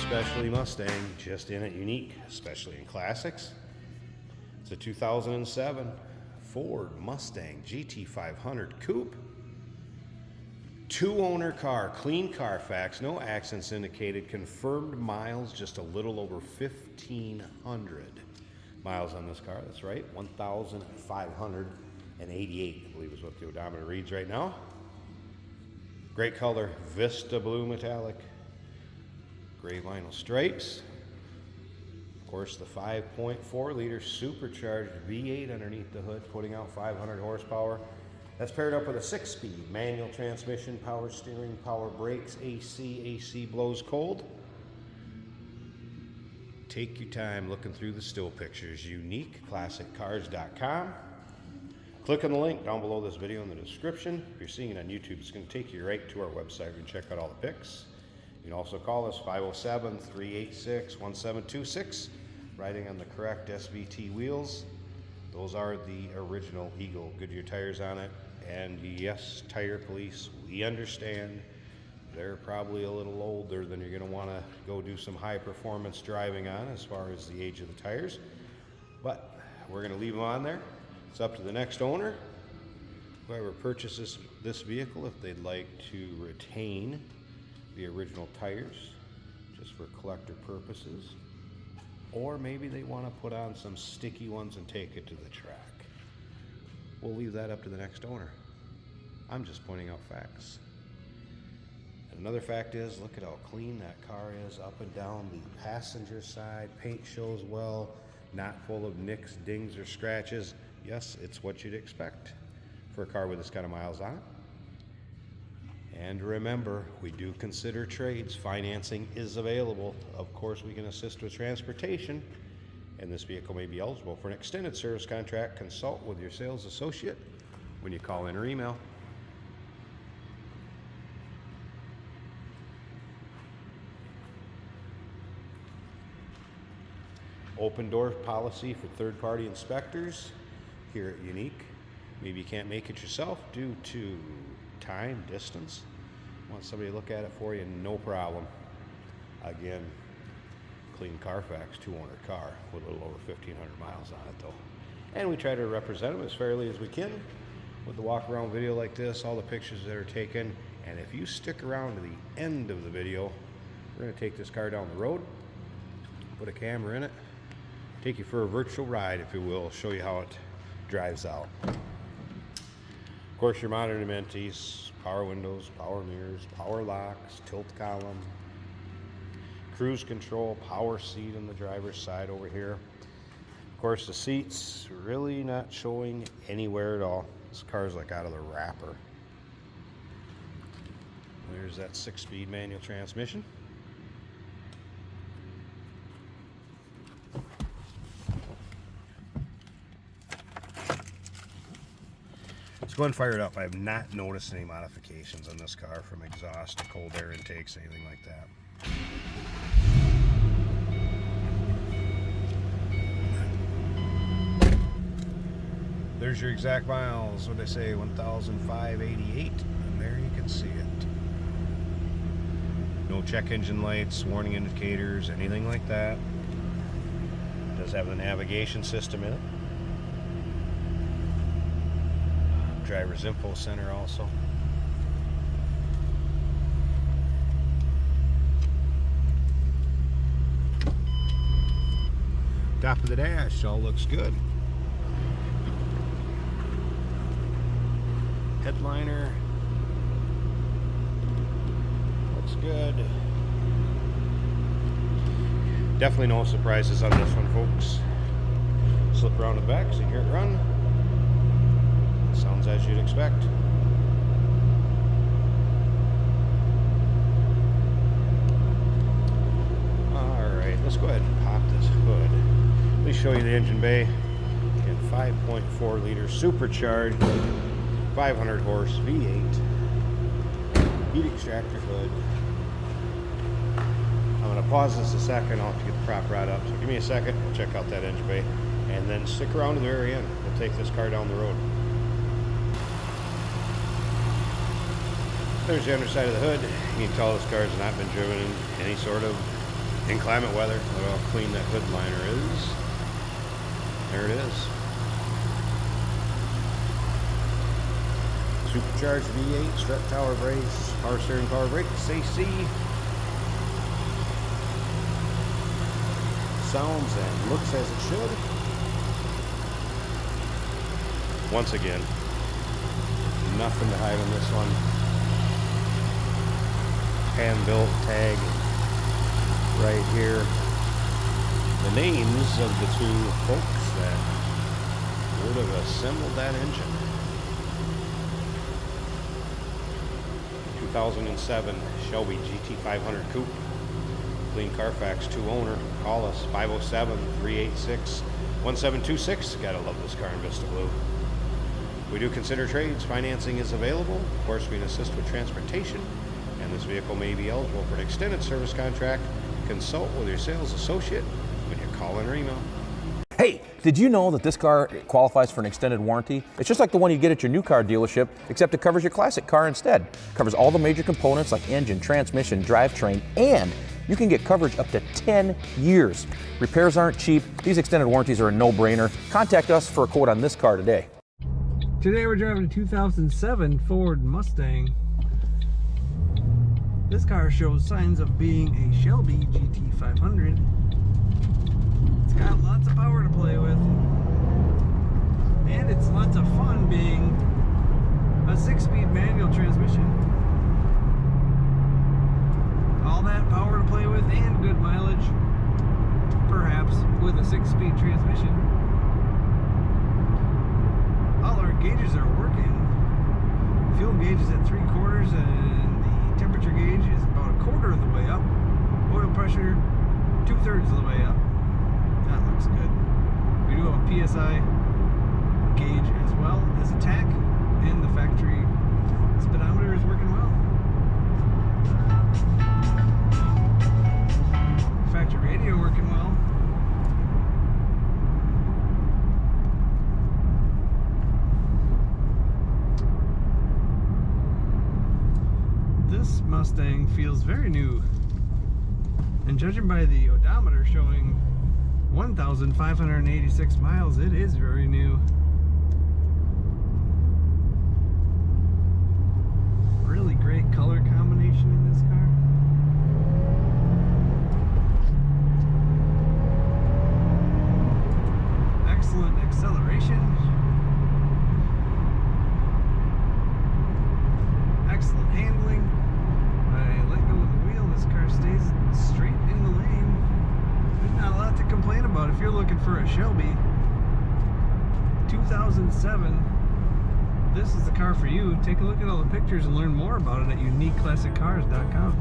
especially Mustang, just in it unique, especially in classics. It's a 2007 Ford Mustang GT500 Coupe. Two-owner car, clean Carfax, no accidents indicated, confirmed miles just a little over 1,500 miles on this car. That's right, 1,588, I believe is what the odometer reads right now. Great color, Vista Blue Metallic, gray vinyl stripes. Of course, the 5.4 liter supercharged V8 underneath the hood, putting out 500 horsepower. That's paired up with a 6-speed manual transmission, power steering, power brakes, AC blows cold. Take your time looking through the still pictures. UniqueClassicCars.com. Click on the link down below this video in the description. If you're seeing it on YouTube, it's going to take you right to our website. You can check out all the pics. You can also call us 507-386-1726, riding on the correct SVT wheels. Those are the original Eagle Goodyear tires on it. And yes, Tire Police, we understand they're probably a little older than you're going to want to go do some high performance driving on as far as the age of the tires. But we're going to leave them on there. It's up to the next owner, whoever purchases this vehicle, if they'd like to retain the original tires just for collector purposes, or maybe they want to put on some sticky ones and take it to the track. We'll leave that up to the next owner. I'm just pointing out facts. And another fact is, look at how clean that car is up and down the passenger side. Paint shows well, not full of nicks, dings, or scratches. Yes, it's what you'd expect for a car with this kind of miles on it. And remember, we do consider trades. Financing is available. Of course, we can assist with transportation, and this vehicle may be eligible for an extended service contract. Consult with your sales associate when you call in or email. Open door policy for third-party inspectors here at Unique. Maybe you can't make it yourself due to time, distance. Want somebody to look at it for you? No problem. Again, clean Carfax, two-owner car with a little over 1,500 miles on it though. And we try to represent them as fairly as we can with the walk-around video like this, all the pictures that are taken. And if you stick around to the end of the video, we're going to take this car down the road, put a camera in it, take you for a virtual ride, if you will, show you how it drives out. Of course, your modern amenities: power windows, power mirrors, power locks, tilt column, cruise control, power seat on the driver's side over here. Of course, the seats really not showing anywhere at all. This car's like out of the wrapper. There's that 6-speed manual transmission. Let's go ahead and fire it up. I have not noticed any modifications on this car, from exhaust to cold air intakes, anything like that. There's your exact miles. What did I say? 1,588. And there you can see it. No check engine lights, warning indicators, anything like that. It does have the navigation system in it. Driver's info center also. Top of the dash all looks good. Headliner looks good. Definitely no surprises on this one, folks. Slip around to the back so you can hear it run. Sounds as you'd expect. Alright, let's go ahead and pop this hood. Let me show you the engine bay. In 5.4 liter supercharged 500 horse V8 heat extractor hood. I'm going to pause this a second. I'll have to get the prop rod up, so give me a second. We'll check out that engine bay and then stick around to the very end. We'll take this car down the road. There's the underside of the hood. You can tell this car has not been driven in any sort of Inclement weather, look how clean that hood liner is. There it is. Supercharged V8, strut tower brace, power steering, power brakes, AC. Sounds and looks as it should. Once again, nothing to hide on this one. Hand-built tag right here. The names of the two folks that would have assembled that engine. 2007 Shelby GT500 Coupe. Clean Carfax, 2 owner. Call us 507-386-1726. Gotta love this car in Vista Blue. We do consider trades. Financing is available. Of course, we can assist with transportation, and this vehicle may be eligible for an extended service contract. Consult with your sales associate when you call in or email. Hey, did you know that this car qualifies for an extended warranty? It's just like the one you get at your new car dealership, except it covers your classic car instead. It covers all the major components like engine, transmission, drivetrain, and you can get coverage up to 10 years. Repairs aren't cheap. These extended warranties are a no-brainer. Contact us for a quote on this car today. Today we're driving a 2007 Ford Mustang. This car shows signs of being a Shelby GT500. It's got lots of power to play with. And it's lots of fun being a 6-speed manual transmission. All that power to play with and good mileage, perhaps, with a 6-speed transmission. All our gauges are working. Fuel gauge is at 3/4 and the temperature gauge is about 1/4 of the way up. Oil pressure 2/3 of the way up. That looks good. We do have a PSI gauge as well as a tach, and the factory speedometer is working well. Factory radio working well. This Mustang feels very new, and judging by the odometer showing 1,586 miles, it is very new. Really great color combination in this car. Excellent acceleration. Excellent handling. I let go of the wheel, this car stays straight in the lane. There's not a lot to complain about if you're looking for a Shelby 2007. This is the car for you. Take a look at all the pictures and learn more about it at uniqueclassiccars.com.